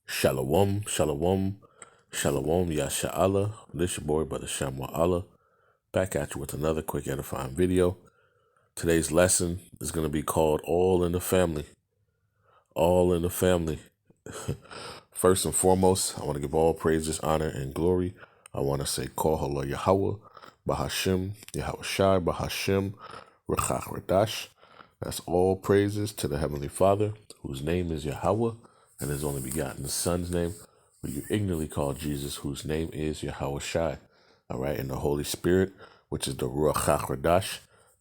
Shalom, shalom, shalom, yasha'Allah. This your boy, Brother Allah. Back at you with another quick edifying video. Today's lesson is going to be called All in the Family. All in the Family. First and foremost, I want to give all praises, honor, and glory. I want to say, call Halal Yahawah, Bahasham, Yahawashi, Bahasham, Qadash. That's all praises to the Heavenly Father, whose name is Yahawah, and his only begotten Son's name, who you ignorantly call Jesus, whose name is Yahawashi. All right, and the Holy Spirit, which is the Rawchaa Qadash.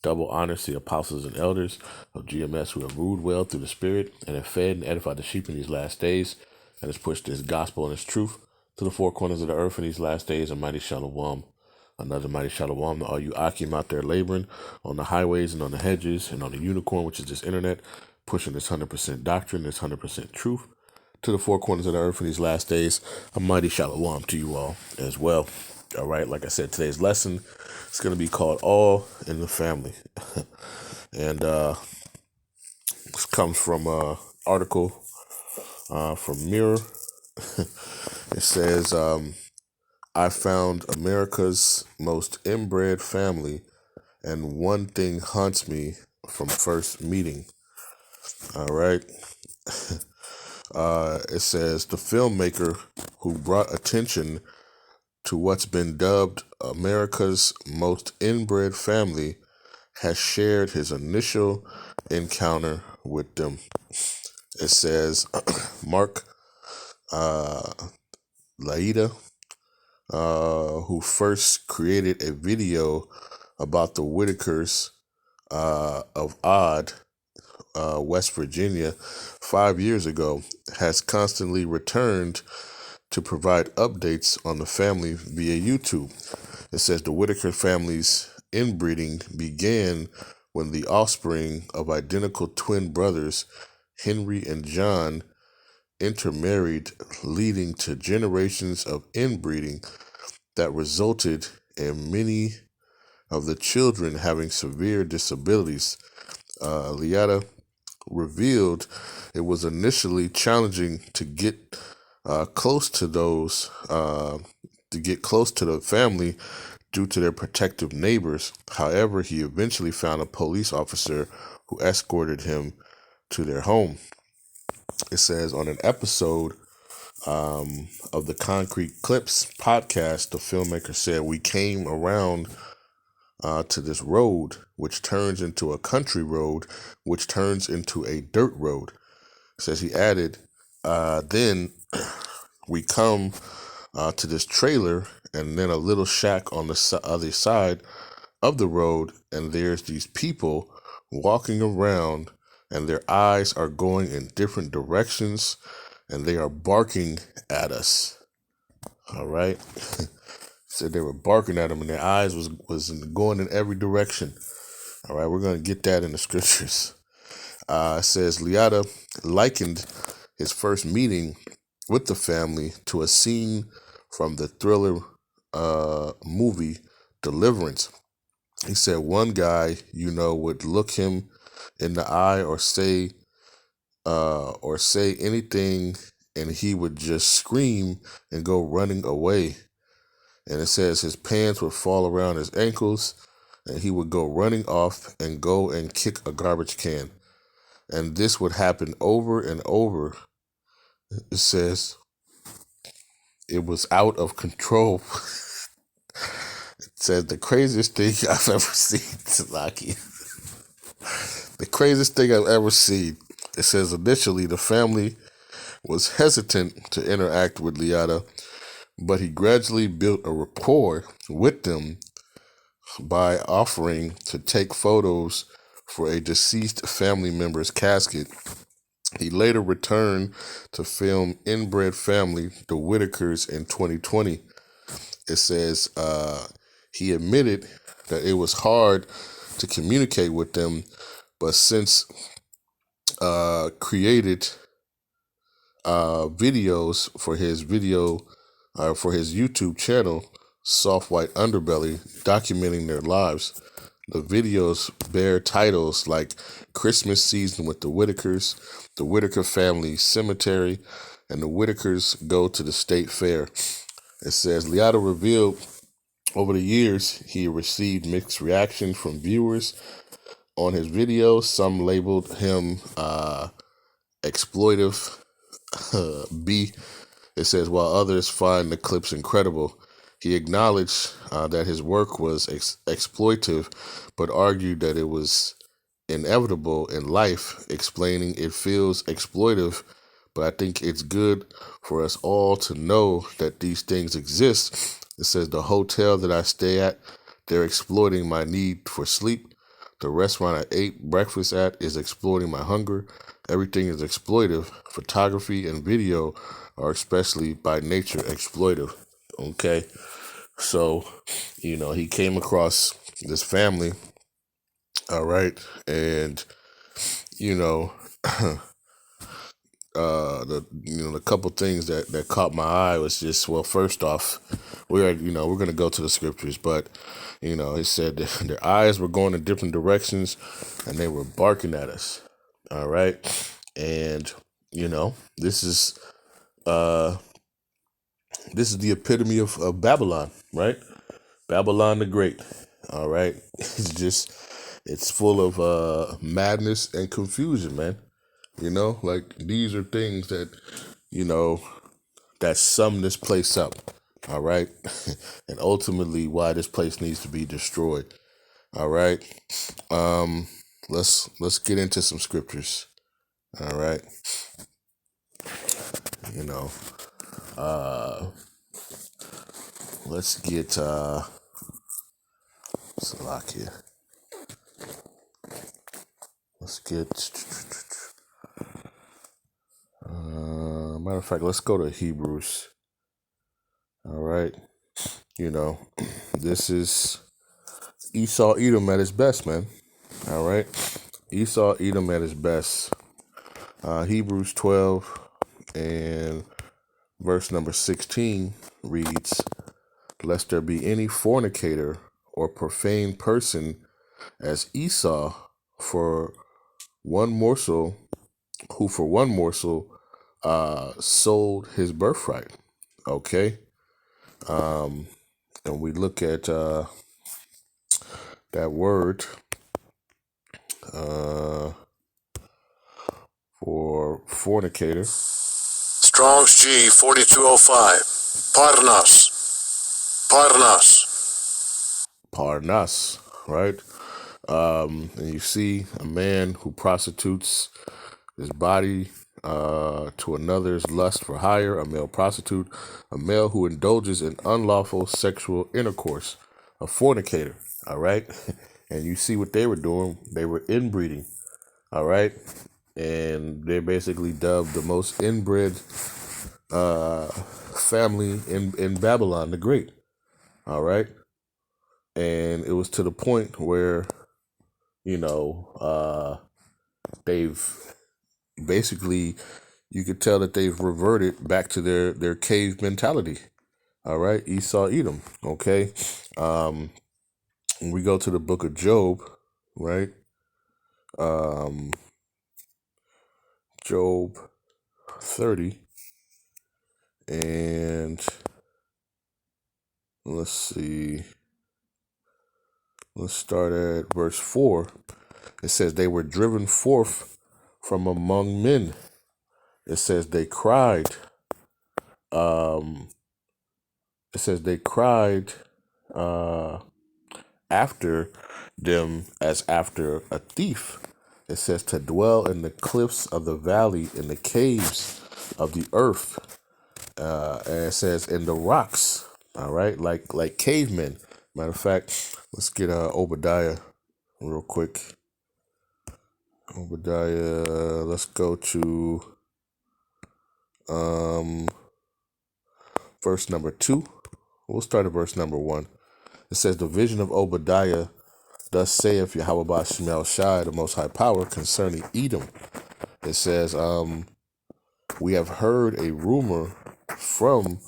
Double honors to the apostles and elders of GMS who have ruled well through the Spirit and have fed and edified the sheep in these last days, and has pushed this gospel and this truth to the four corners of the earth in these last days. A mighty shalom. Another mighty shalom to all you Akim out there laboring on the highways and on the hedges and on the unicorn, which is this internet, pushing this 100% doctrine, this 100% truth to the four corners of the earth in these last days. A mighty shalom to you all as well. All right, like I said, today's lesson is going to be called All in the Family. And this comes from an article from Mirror. It says, I found America's most inbred family, and one thing haunts me from first meeting. All right. It says, the filmmaker who brought attention to what's been dubbed America's most inbred family has shared his initial encounter with them. It says, Mark Laida, who first created a video about the Whitakers of Odd, West Virginia, 5 years ago, has constantly returned to provide updates on the family via YouTube. It says the Whitaker family's inbreeding began when the offspring of identical twin brothers, Henry and John, intermarried, leading to generations of inbreeding that resulted in many of the children having severe disabilities. Liata revealed it was initially challenging to get close to the family due to their protective neighbors. However, he eventually found a police officer who escorted him to their home. It says on an episode of the Concrete Clips podcast, the filmmaker said, we came around to this road, which turns into a country road, which turns into a dirt road. It says he added, then we come to this trailer and then a little shack on the other side of the road, and there's these people walking around, and their eyes are going in different directions, and they are barking at us. All right. Said they were barking at them, and their eyes was going in every direction. All right, we're going to get that in the scriptures. It says Liata likened his first meeting with the family to a scene from the thriller movie Deliverance. He said one guy, would look him in the eye or say anything, and he would just scream and go running away. And it says his pants would fall around his ankles, and he would go running off and go and kick a garbage can. And this would happen over and over. It says it was out of control. It says the craziest thing I've ever seen, Salaki. The craziest thing I've ever seen. It says initially the family was hesitant to interact with Liata, but he gradually built a rapport with them by offering to take photos for a deceased family member's casket. He later returned to film Inbred Family, The Whitakers, in 2020. It says he admitted that it was hard to communicate with them, but since created videos for his YouTube channel, Soft White Underbelly, documenting their lives. The videos bear titles like Christmas Season with the Whitakers, The Whitaker Family Cemetery, and the Whitakers go to the state fair. It says, Liada revealed over the years he received mixed reaction from viewers on his videos. Some labeled him exploitive, B. It says, while others find the clips incredible. He acknowledged that his work was exploitive, but argued that it was inevitable in life, explaining it feels exploitive, but I think it's good for us all to know that these things exist. It says, the hotel that I stay at, they're exploiting my need for sleep. The restaurant I ate breakfast at is exploiting my hunger. Everything is exploitive. Photography and video are especially by nature exploitive. Okay. So, he came across this family. All right. And, the couple things that caught my eye was just, well, first off, we're going to go to the scriptures, but, it said that their eyes were going in different directions and they were barking at us. All right. And, this is the epitome of Babylon, right? Babylon the Great. All right. It's full of madness and confusion, man. Like these are things that, that sum this place up. All right. And ultimately why this place needs to be destroyed. All right. Let's get into some scriptures. All right. Let's get Salakia. Let's get matter of fact, let's go to Hebrews. All right. This is Esau Edom at his best, man. All right. Esau Edom at his best. Hebrews 12 and verse number 16 reads, lest there be any fornicator or profane person as Esau for one morsel, who for one morsel sold his birthright. Okay. And we look at that word for fornicator. Strong's G 4205. Parnas, right? And you see a man who prostitutes his body to another's lust for hire, a male prostitute, a male who indulges in unlawful sexual intercourse, a fornicator, all right? And you see what they were doing. They were inbreeding, all right? And they're basically dubbed the most inbred family in Babylon the Great, all right? And it was to the point where, they've basically, you could tell that they've reverted back to their cave mentality. All right, Esau Edom. Okay, when we go to the book of Job, right? Job 30, and let's see. Let's start at verse 4. It says they were driven forth from among men. It says they cried. It says they cried after them as after a thief. It says to dwell in the cliffs of the valley, in the caves of the earth. And it says in the rocks. All right, like cavemen. Matter of fact, let's get Obadiah real quick. Obadiah, let's go to verse number 2. We'll start at verse number 1. It says, the vision of Obadiah, thus saith Yahawashi, the Most High Power, concerning Edom. It says, we have heard a rumor from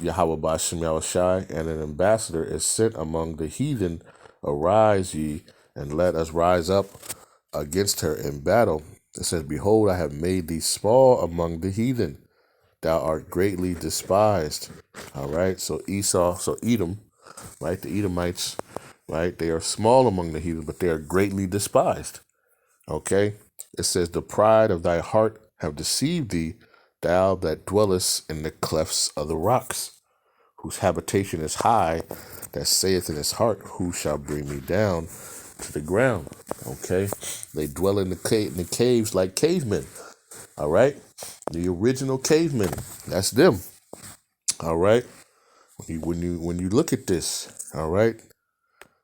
Yahawashi, and an ambassador is sent among the heathen. Arise ye, and let us rise up against her in battle. It says, behold, I have made thee small among the heathen. Thou art greatly despised. All right. So Esau, so Edom, right? The Edomites, right? They are small among the heathen, but they are greatly despised. Okay. It says, the pride of thy heart have deceived thee, thou that dwellest in the clefts of the rocks, whose habitation is high, that saith in his heart, who shall bring me down to the ground? Okay. They dwell in the caves like cavemen. All right. The original cavemen. That's them. All right. When you look at this, all right.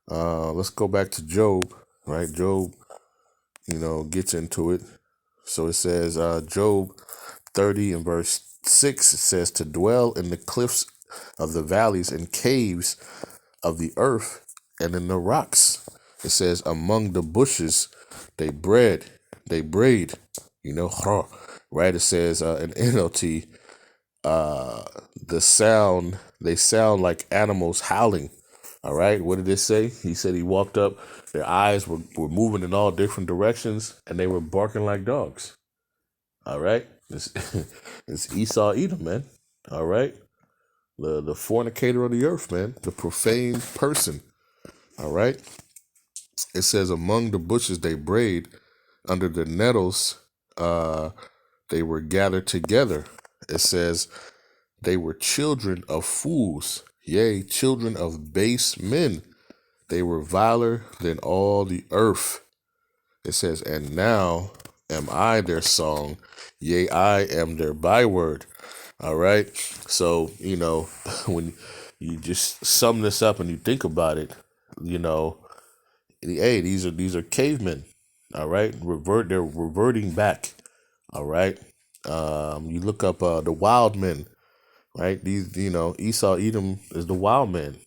Let's go back to Job. Right. Job, gets into it. So it says, Job 30 and verse 6, it says, to dwell in the cliffs of the valleys and caves of the earth and in the rocks. It says, among the bushes they brayed, right? It says in NLT, they sound like animals howling. All right. What did it say? He said he walked up, their eyes were moving in all different directions, and they were barking like dogs. All right. It's Esau Edom, man. All right. The fornicator of the earth, man. The profane person. All right. It says, among the bushes they brayed, under the nettles they were gathered together. It says, they were children of fools, yea, children of base men. They were viler than all the earth. It says, and now am I their song, yea, I am their byword. All right. So, when you just sum this up and you think about it, hey, these are cavemen. All right. They're reverting back. All right. You look up the wild men, right? These, Esau Edom is the wild man,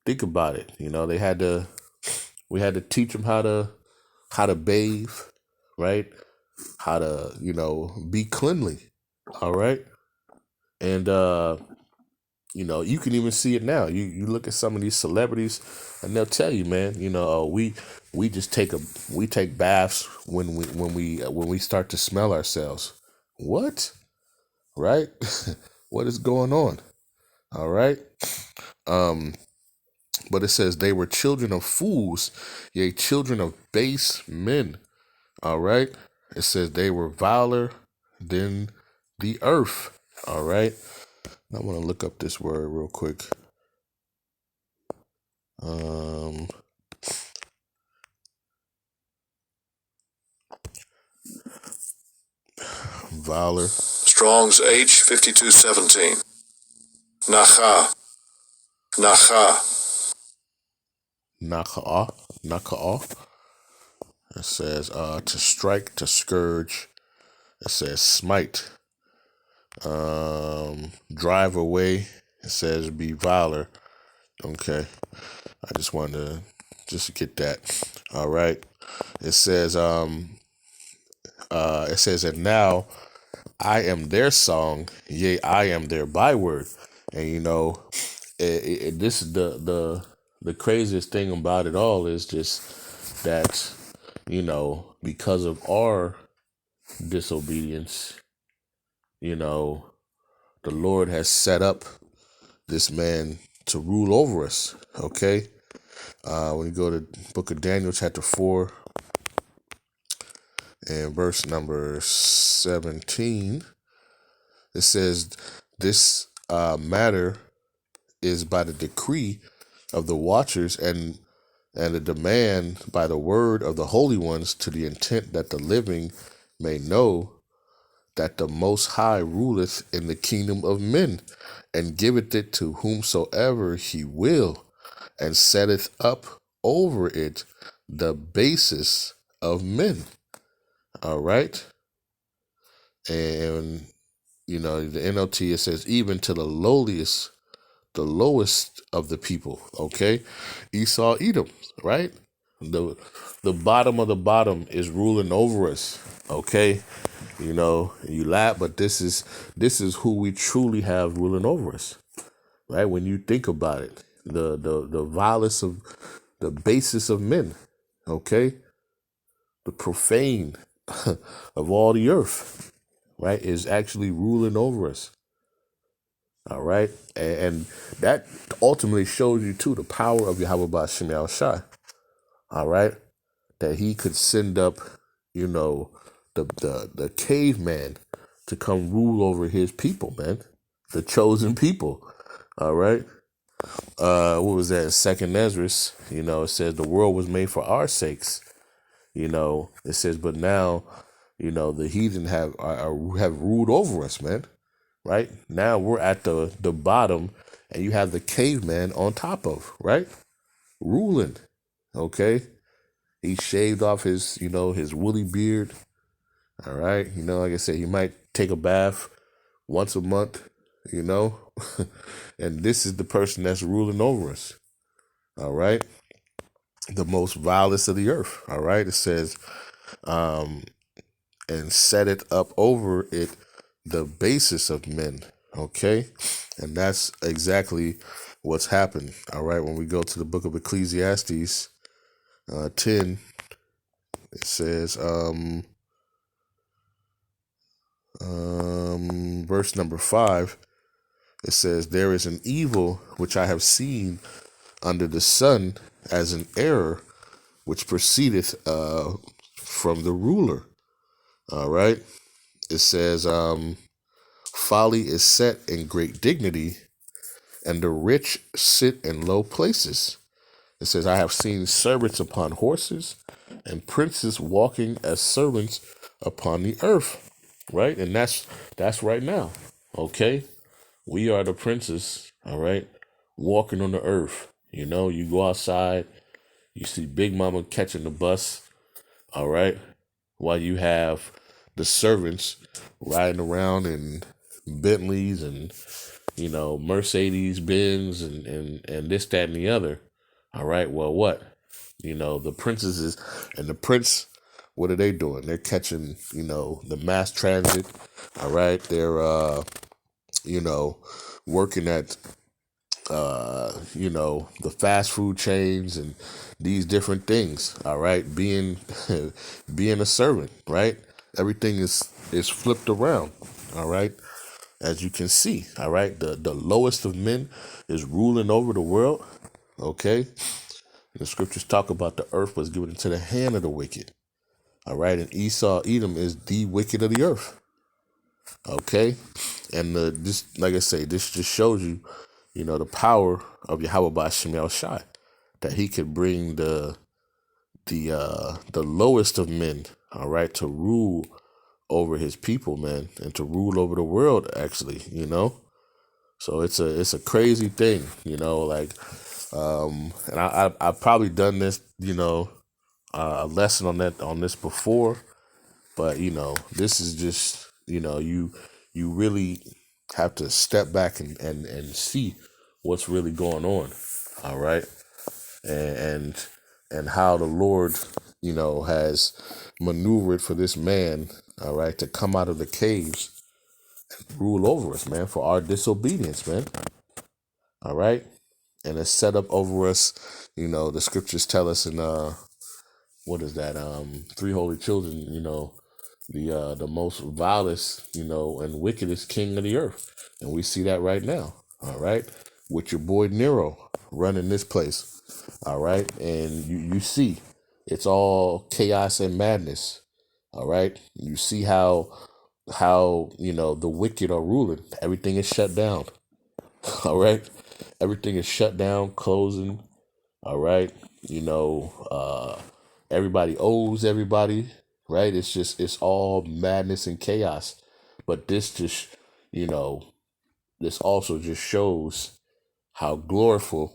Think about it. We had to teach them how to bathe, right? How to, be cleanly. All right. And you can even see it now. You look at some of these celebrities and they'll tell you, man, we just take baths when we start to smell ourselves. What? Right? What is going on? All right. But it says they were children of fools, yea, children of base men. All right. It says they were viler than the earth. All right. I want to look up this word real quick. Viler. Strong's H 5217. Nacha. Naka'ah. It says to strike, to scourge. It says smite. Drive away. It says be viler. Okay. I just wanted to get that. All right. It says and now I am their song, yea, I am their byword. And this is the craziest thing about it all is just that, because of our disobedience, the Lord has set up this man to rule over us. Okay. When you go to book of Daniel, chapter 4 and verse number 17, it says, this matter is by the decree of the watchers and the demand by the word of the holy ones, to the intent that the living may know that the Most High ruleth in the kingdom of men, and giveth it to whomsoever he will, and setteth up over it the basis of men. All right. And, the NLT, it says, even to the lowest of the people. Okay. Esau, Edom, right? The bottom of the bottom is ruling over us. Okay. You laugh, but this is who we truly have ruling over us. Right? When you think about it, the vilest of the basis of men. Okay. the profane of all the earth, right, is actually ruling over us. All right. And that ultimately shows you, too, the power of Yahawah Bahasham Yahawashi. All right. That he could send up, the caveman to come rule over his people, man. The chosen people. All right. What was that? Second Ezra, it says the world was made for our sakes. It says, but now, the heathen have ruled over us, man. Right? Now we're at the bottom and you have the caveman on top of, right? Ruling. Okay. He shaved off his woolly beard. All right. Like I said, he might take a bath once a month, and this is the person that's ruling over us. All right. The most vilest of the earth. All right. It says, and set it up over it, the basis of men. Okay. And that's exactly what's happened. All right. When we go to the book of Ecclesiastes 10, it says, verse number 5, it says, there is an evil which I have seen under the sun as an error which proceedeth from the ruler. All right. It says, folly is set in great dignity, and the rich sit in low places. It says, I have seen servants upon horses, and princes walking as servants upon the earth. Right? And that's right now. Okay? We are the princes, all right, walking on the earth. You go outside, you see Big Mama catching the bus, all right, while you have the servants riding around in Bentleys and, Mercedes Benz and this, that, and the other. All right, well, what? The princesses and the prince, what are they doing? They're catching, the mass transit. All right, they're, working at, the fast food chains and these different things. All right, being being a servant. Right, everything is flipped around. All right, as you can see. All right, the lowest of men is ruling over the world. Okay, the scriptures talk about the earth was given into the hand of the wicked. All right, and Esau, Edom is the wicked of the earth. Okay, and this, like I say, this just shows you, the power of Yahawah Bahasham Yahawashi, that he could bring the lowest of men, all right, to rule over his people, man, and to rule over the world, actually, So it's a crazy thing, like, and I've probably done this, a lesson on this before, but this is just, you really have to step back and see what's really going on. All right. And how the Lord, has maneuvered for this man, all right, to come out of the caves and rule over us, man, for our disobedience, man. All right. And it's set up over us, the scriptures tell us in what is that? Three holy children, the most vilest, and wickedest king of the earth. And we see that right now. All right. With your boy Nero running this place. All right. And you see it's all chaos and madness. All right. You see how the wicked are ruling. Everything is shut down. All right. Everything is shut down, closing. All right. Everybody owes everybody. Right. It's all madness and chaos. But this just, this also just shows how gloriful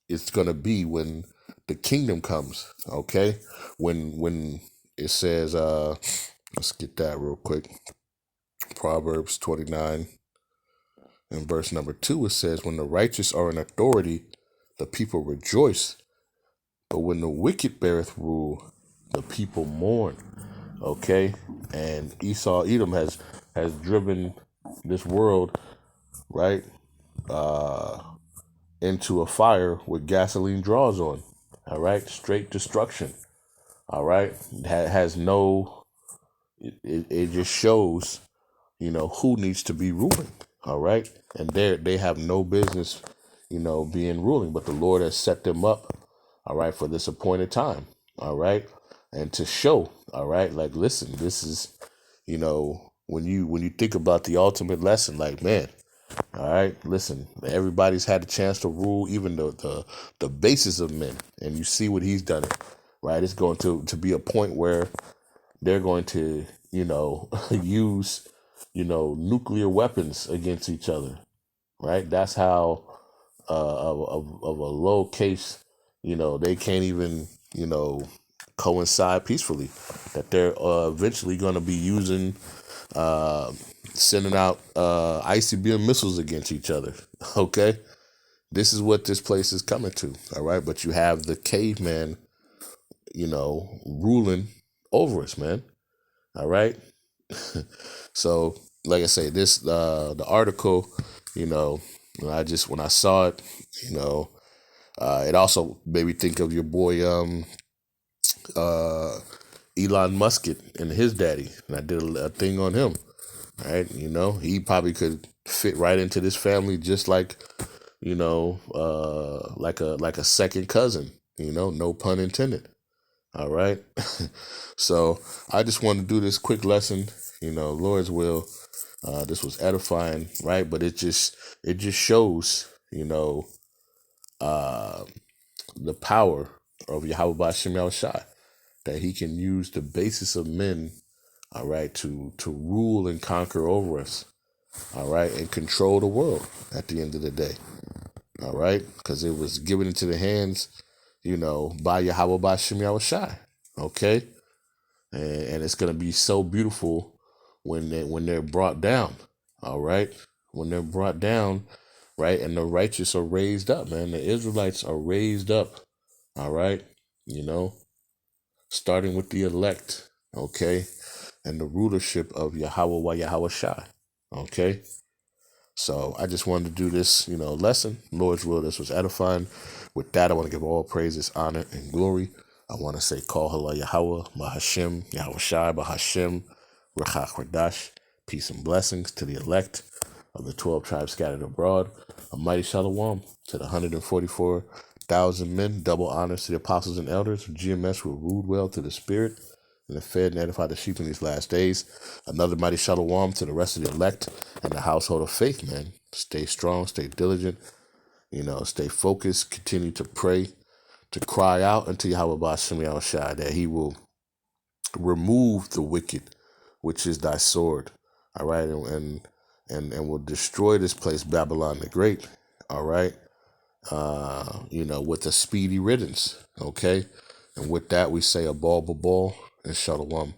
it's going to be when the kingdom comes. Okay. When it says, let's get that real quick. Proverbs 29 and verse number 2, it says, when the righteous are in authority, the people rejoice. But when the wicked beareth rule, the people mourn. Okay. And Esau, Edom has driven this world, right, into a fire with gasoline draws on. All right. Straight destruction. All right, has no. It just shows, who needs to be ruling. All right, and they have no business, being ruling, but the Lord has set them up. All right, for this appointed time. All right, and to show. All right, like listen, this is, when you think about the ultimate lesson, like man. All right, listen. Everybody's had a chance to rule, even the basis of men, and you see what he's done. It right. It's going to be a point where they're going to, use, nuclear weapons against each other. Right. That's how of a low case, they can't even, coincide peacefully. That they're eventually going to be using. Uh, Sending out ICBM missiles against each other. Okay, this is what this place is coming to. All right, but you have the caveman, ruling over us, man. All right, so like I say, this the article, when I saw it, it also made me think of your boy uh, Elon Musk and his daddy, and I did a thing on him. Right, he probably could fit right into this family just like, like a second cousin. No pun intended. All right. So I just want to do this quick lesson. Lord's will. This was edifying, right? But it just shows, uh, the power of Yahawashi, that He can use the basis of men, all right, to rule and conquer over us. All right, and control the world at the end of the day. All right, because it was given into the hands, by Yahawashi. Okay, and it's gonna be so beautiful when they're brought down. All right, when they're brought down, right, and the righteous are raised up, man. The Israelites are raised up. All right, you know, starting with the elect. Okay, and the rulership of Yahawashi. Okay. So I just wanted to do this, lesson. Lord's will, this was edifying. With that, I want to give all praises, honor, and glory. I want to say, call Halal Yahawah, Bahasham, Yahawashi, Bahasham, Qadash. Peace and blessings to the elect of the 12 tribes scattered abroad. A mighty shalom to the 144,000 men. Double honors to the apostles and elders. GMS will ruled well to the spirit and the fed and edified the sheep in these last days. Another mighty shalom to the rest of the elect and the household of faith, man. Stay strong, stay diligent, stay focused, continue to pray, to cry out unto Yahawashi that He will remove the wicked, which is thy sword. All right, and will destroy this place, Babylon the Great. All right, with a speedy riddance. Okay, and with that we say a ball, and shalom.